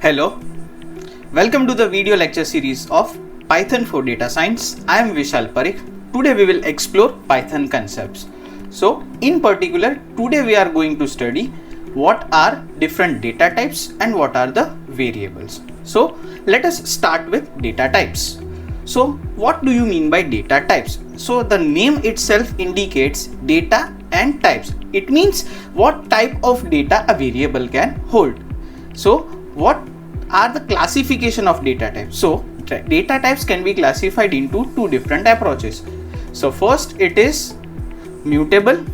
Hello, welcome to the video lecture series of Python for Data Science. I am Vishal Parikh. Today we will explore Python concepts. So in particular, today we are going to study what are different data types and what are the variables. So let us start with data types. So what do you mean by data types? So the name itself indicates data and types. It means what type of data a variable can hold. So what are the classification of data types? So data types can be classified into two different approaches. So first it is mutable,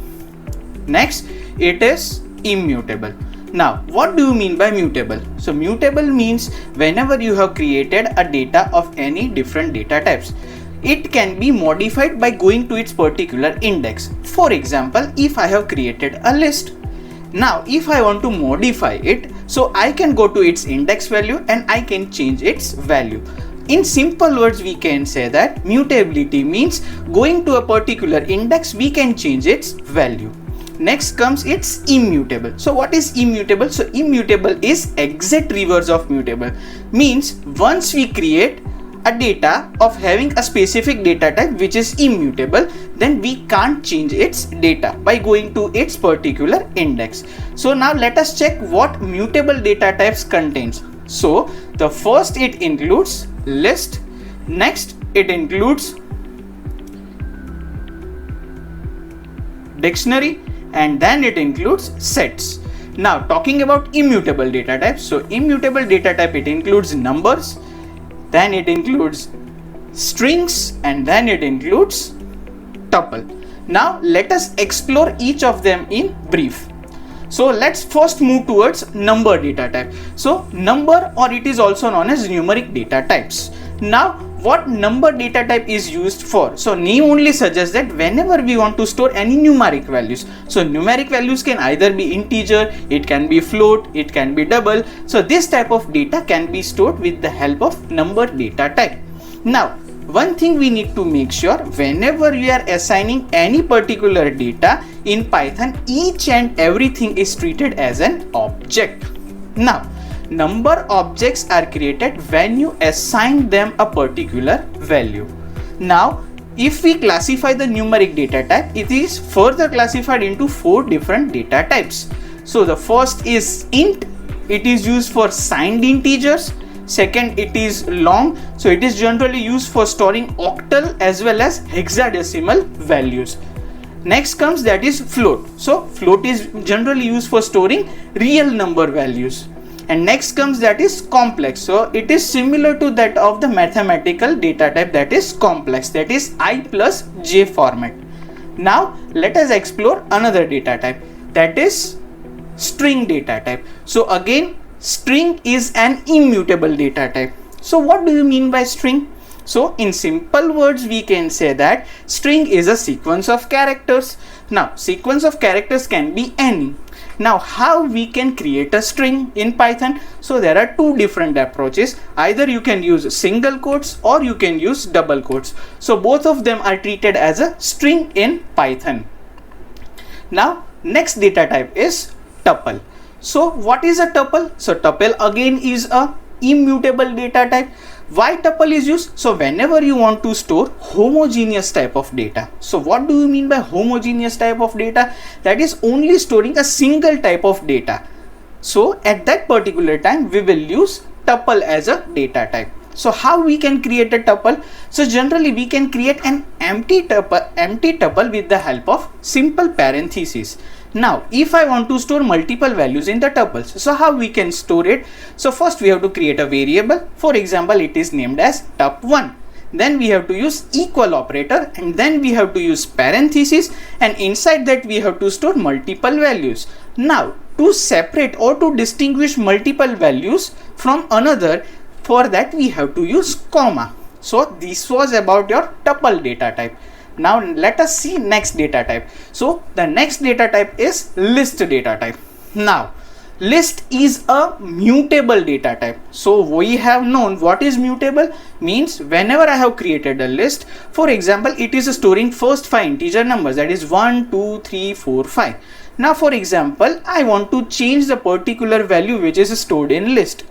next it is immutable. Now what do you mean by mutable? So mutable means whenever you have created a data of any different data types, it can be modified by going to its particular index. For example, if I have created a list, now if I want to modify it, so I can go to its index value and I can change its value. In simple words, we can say that mutability means going to a particular index, we can change its value. Next comes its immutable. So what is immutable? So immutable is exact reverse of mutable. Means once we create a data of having a specific data type which is immutable, then we can't change its data by going to its particular index. So now let us check what mutable data types contains. So the first, it includes list, next it includes dictionary, and then it includes sets. Now talking about immutable data types, so immutable data type, it includes numbers, then it includes strings, and then it includes tuple. Now let us explore each of them in brief. So let's first move towards number data type. So number, or it is also known as numeric data types. Now what number data type is used for? So name only suggests that whenever we want to store any numeric values, so numeric values can either be integer, it can be float, it can be double. So this type of data can be stored with the help of number data type. Now one thing we need to make sure, whenever we are assigning any particular data in Python, each and everything is treated as an object. Now number objects are created when you assign them a particular value. Now if we classify the numeric data type, it is further classified into four different data types. So the first is int, it is used for signed integers. Second, it is long, so it is generally used for storing octal as well as hexadecimal values. Next comes that is float. So float is generally used for storing real number values. And next comes that is complex. So it is similar to that of the mathematical data type, that is complex, that is I plus j format. Now let us explore another data type, that is string data type. So again, string is an immutable data type. So what do you mean by string? So in simple words, we can say that string is a sequence of characters. Now sequence of characters can be any. Now how we can create a string in Python? So there are two different approaches. Either you can use single quotes or you can use double quotes. So both of them are treated as a string in Python. Now next data type is tuple. So what is a tuple? So tuple again is a immutable data type. Why tuple is used? So whenever you want to store homogeneous type of data. So what do you mean by homogeneous type of data? That is only storing a single type of data. So at that particular time, we will use tuple as a data type. So how we can create a tuple? So generally we can create an empty tuple with the help of simple parentheses. Now if I want to store multiple values in the tuples, so how we can store it? So first we have to create a variable. For example, it is named as tup1. Then we have to use equal operator, and then we have to use parentheses, and inside that we have to store multiple values. Now to separate or to distinguish multiple values from another, for that we have to use comma. So this was about your tuple data type. Now let us see next data type. So the next data type is list data type. Now list is a mutable data type. So we have known what is mutable means. Whenever I have created a list, for example, it is storing first 5 integer numbers, that is 1 2 3 4 5. Now for example, I want to change the particular value which is stored in list.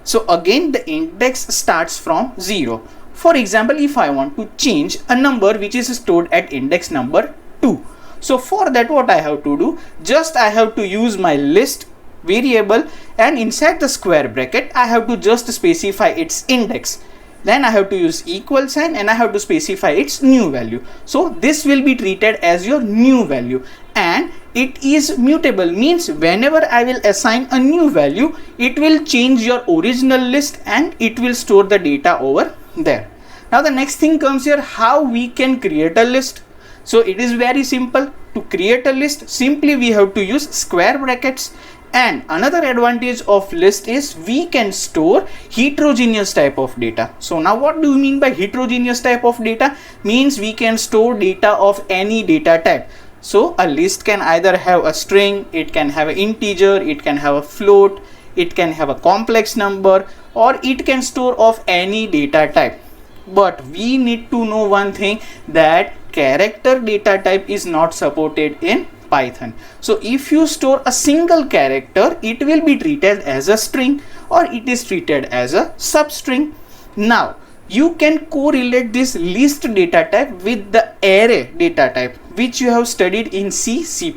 So again the index starts from 0. For example, if I want to change a number which is stored at index number 2. So for that what I have to do, just I have to use my list variable, and inside the square bracket I have to just specify its index. Then I have to use equal sign and I have to specify its new value. So this will be treated as your new value, and it is mutable, means whenever I will assign a new value, it will change your original list and it will store the data over there. Now the next thing comes here, how we can create a list. So it is very simple. To create a list, simply we have to use square brackets. And another advantage of list is we can store heterogeneous type of data. So now what do you mean by heterogeneous type of data? Means we can store data of any data type. So a list can either have a string, it can have an integer, it can have a float, it can have a complex number, or it can store of any data type. But we need to know one thing, that character data type is not supported in Python. So if you store a single character, it will be treated as a string or it is treated as a substring. Now you can correlate this list data type with the array data type, which you have studied in C, C++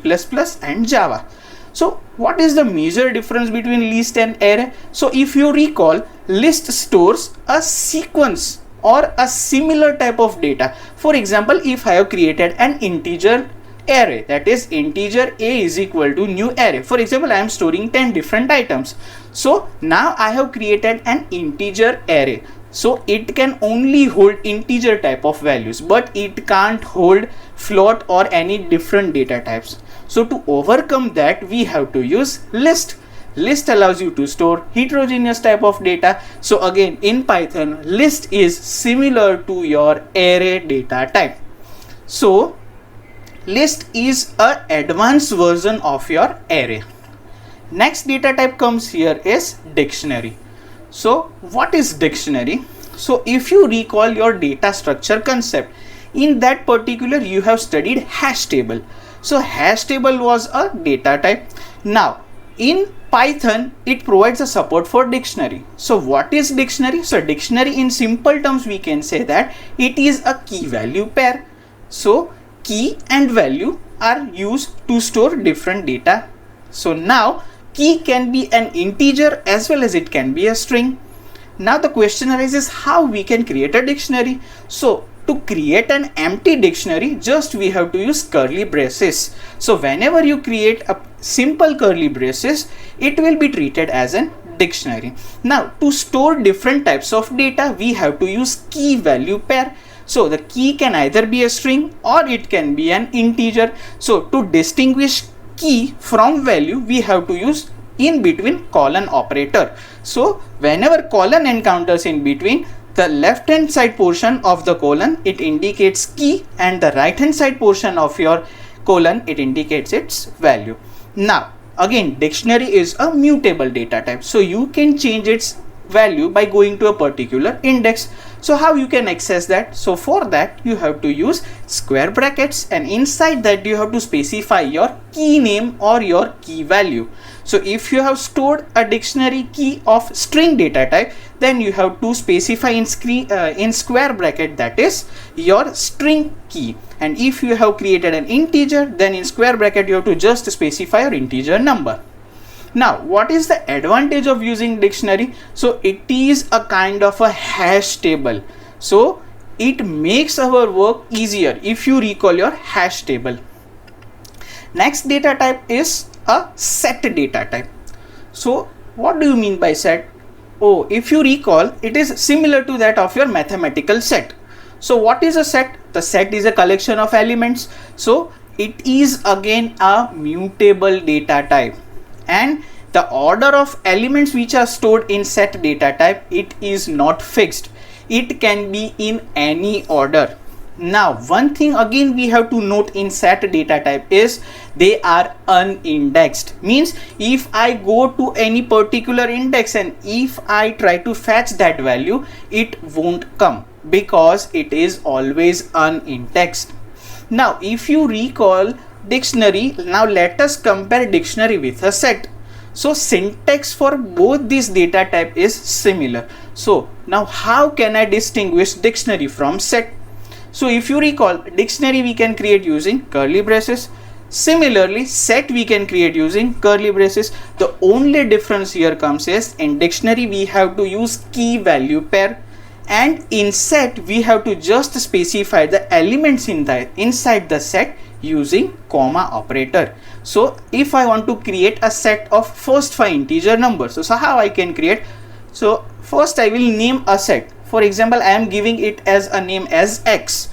and Java. So what is the major difference between list and array? So if you recall, list stores a sequence or a similar type of data. For example, if I have created an integer array, that is integer a is equal to new array. For example, I am storing 10 different items. So now I have created an integer array. So it can only hold integer type of values, but it can't hold float or any different data types. So to overcome that, we have to use list. List allows you to store heterogeneous type of data. So again, in Python, list is similar to your array data type. So list is a advanced version of your array. Next data type comes here is dictionary. So what is dictionary? So if you recall your data structure concept, in that particular you have studied hash table. So hash table was a data type. Now in Python, it provides a support for dictionary. So what is dictionary? So dictionary, in simple terms, we can say that it is a key value pair. So key and value are used to store different data. So now key can be an integer as well as it can be a string. Now the question arises, how we can create a dictionary? So to create an empty dictionary, just we have to use curly braces. So whenever you create a simple curly braces, it will be treated as an dictionary. Now to store different types of data, we have to use key value pair. So the key can either be a string or it can be an integer. So to distinguish key from value, we have to use in between colon operator. So whenever colon encounters in between, the left hand side portion of the colon, it indicates key, and the right hand side portion of your colon, it indicates its value. Now again, dictionary is a mutable data type, so you can change its value by going to a particular index. So how you can access that? So for that you have to use square brackets, and inside that you have to specify your key name or your key value. So if you have stored a dictionary key of string data type, then you have to specify in square bracket, that is your string key. And if you have created an integer, then in square bracket you have to just specify your integer number. Now what is the advantage of using dictionary? So it is a kind of a hash table. So it makes our work easier if you recall your hash table. Next data type is a set data type. So what do you mean by set? Oh, if you recall, it is similar to that of your mathematical set. So what is a set? The set is a collection of elements. So it is again a mutable data type, and the order of elements which are stored in set data type, it is not fixed. It can be in any order. Now one thing again we have to note in set data type is they are unindexed. Means if I go to any particular index and if I try to fetch that value, it won't come because it is always unindexed. Now if you recall dictionary, now let us compare dictionary with a set. So syntax for both these data type is similar. So now how can I distinguish dictionary from set? So if you recall, dictionary we can create using curly braces. Similarly, set we can create using curly braces. The only difference here comes is in dictionary we have to use key value pair, and in set we have to just specify the elements inside the set using comma operator. So if I want to create a set of first 5 integer numbers, so how I can create? So first I will name a set. For example, I am giving it as a name as x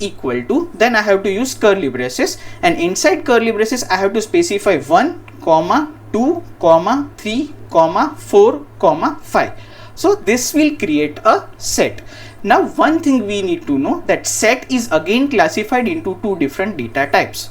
equal to, then I have to use curly braces, and inside curly braces I have to specify 1 comma 2 comma 3 comma 4 comma 5. So this will create a set. Now one thing we need to know, that set is again classified into two different data types,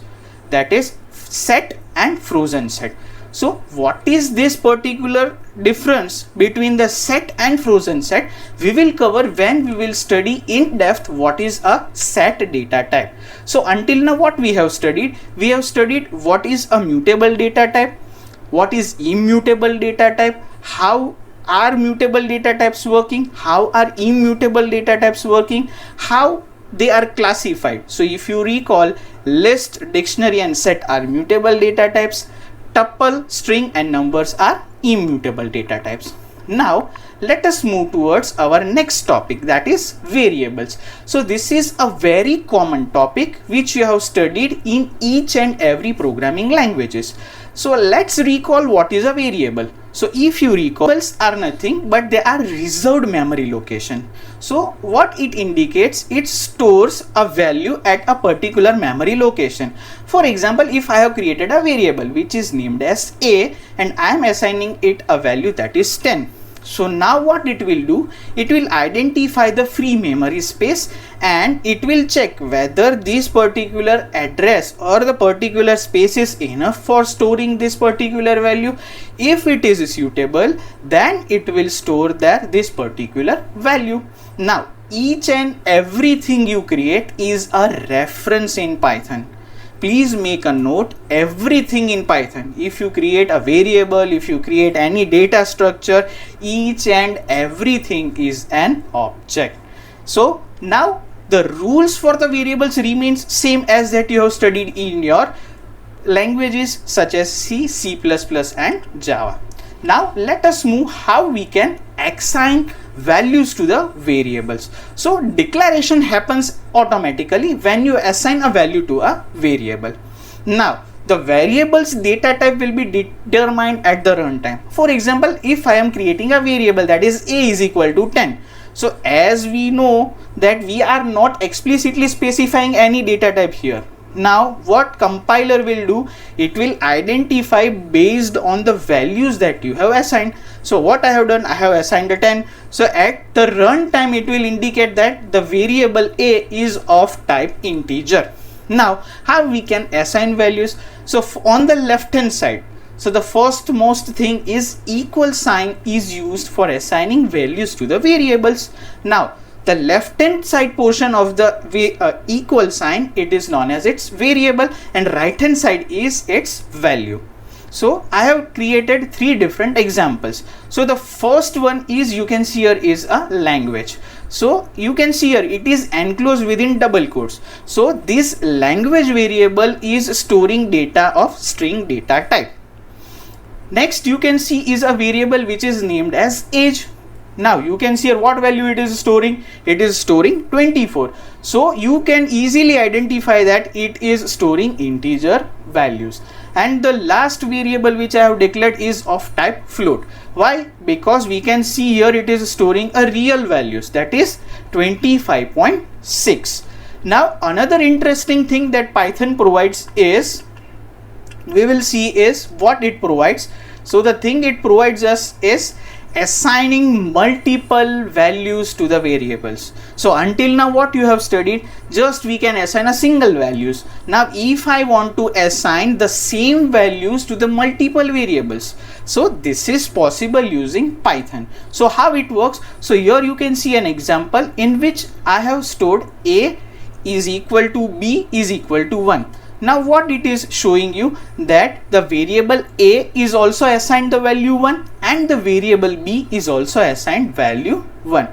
that is set and frozen set. So what is this particular difference between the set and frozen set? We will cover when we will study in depth what is a set data type. So until now what we have studied what is a mutable data type, what is immutable data type, how are mutable data types working, how are immutable data types working, how they are classified. So if you recall, list, dictionary and set are mutable data types, tuple, string and numbers are immutable data types. Now let us move towards our next topic, that is variables. So this is a very common topic which you have studied in each and every programming languages. So let's recall what is a variable. So if you recall, variables are nothing but they are reserved memory location. So what it indicates, it stores a value at a particular memory location. For example, if I have created a variable which is named as a and I am assigning it a value that is 10. So now what it will do, it will identify the free memory space and it will check whether this particular address or the particular space is enough for storing this particular value. If it is suitable, then it will store there this particular value. Now each and everything you create is a reference in Python. Please make a note, everything in Python, if you create a variable, if you create any data structure, each and everything is an object. So now the rules for the variables remains same as that you have studied in your languages such as C, C++ and Java. Now let us move how we can assign values to the variables. So declaration happens automatically when you assign a value to a variable. Now the variable's data type will be determined at the runtime. For example, if I am creating a variable that is a is equal to 10. So as we know that we are not explicitly specifying any data type here. Now what compiler will do, it will identify based on the values that you have assigned. So what I have done, I have assigned a 10. So at the runtime it will indicate that the variable a is of type integer. Now how we can assign values? So on the left hand side, so the first most thing is equal sign is used for assigning values to the variables. Now the left hand side portion of the equal sign, it is known as its variable, and right hand side is its value. So I have created three different examples. So the first one is, you can see here, is a language. So you can see here it is enclosed within double quotes. So this language variable is storing data of string data type. Next you can see is a variable which is named as age. Now you can see here what value it is storing. It is storing 24. So you can easily identify that it is storing integer values. And the last variable which I have declared is of type float. Why? Because we can see here it is storing a real values, that is 25.6. Now another interesting thing that Python provides is, we will see is what it provides. So the thing it provides us is assigning multiple values to the variables. So until now what you have studied, just we can assign a single values. Now if I want to assign the same values to the multiple variables, so this is possible using Python. So how it works? So here you can see an example in which I have stored a is equal to b is equal to 1. Now what it is showing you, that the variable A is also assigned the value 1 and the variable B is also assigned value 1.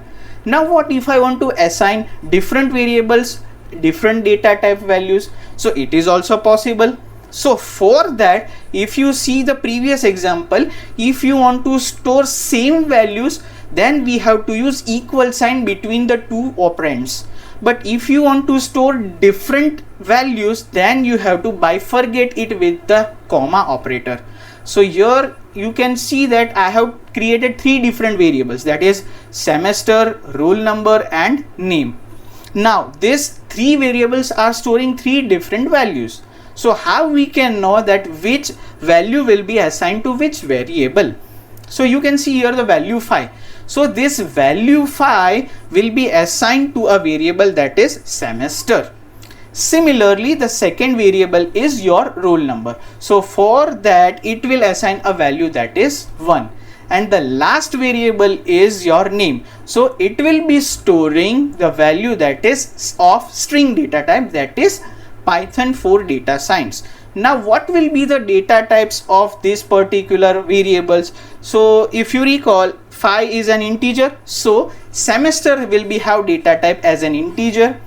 Now what if I want to assign different variables, different data type values? So it is also possible. So for that, if you see the previous example, if you want to store same values, then we have to use equal sign between the two operands. But if you want to store different values, then you have to bifurcate it with the comma operator. So here you can see that I have created three different variables, that is semester, roll number and name. Now these three variables are storing three different values. So how we can know that which value will be assigned to which variable? So you can see here the value 5. So this value 5 will be assigned to a variable, that is semester. Similarly, the second variable is your roll number. So for that it will assign a value, that is 1. And the last variable is your name. So it will be storing the value that is of string data type, that is Python 4 data science. Now what will be the data types of these particular variables? So if you recall, 5 is an integer, so semester will be have data type as an integer.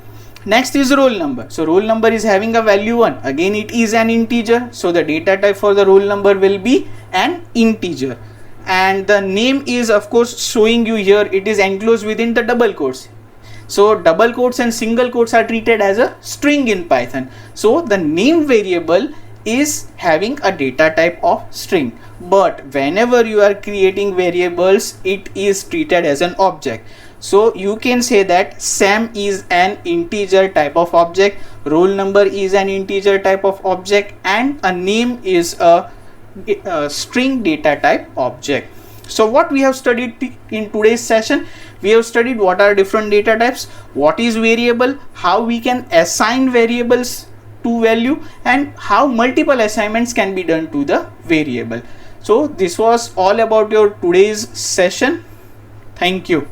Next is roll number. So roll number is having a value 1, again it is an integer, so the data type for the roll number will be an integer. And the name is of course showing you here, it is enclosed within the double quotes. So double quotes and single quotes are treated as a string in Python. So the name variable is having a data type of string, but whenever you are creating variables, it is treated as an object. So you can say that Sam is an integer type of object, roll number is an integer type of object, and a name is a string data type object. So what we have studied in today's session, we have studied what are different data types, what is variable, how we can assign variables to value, and how multiple assignments can be done to the variable. So this was all about your today's session. Thank you.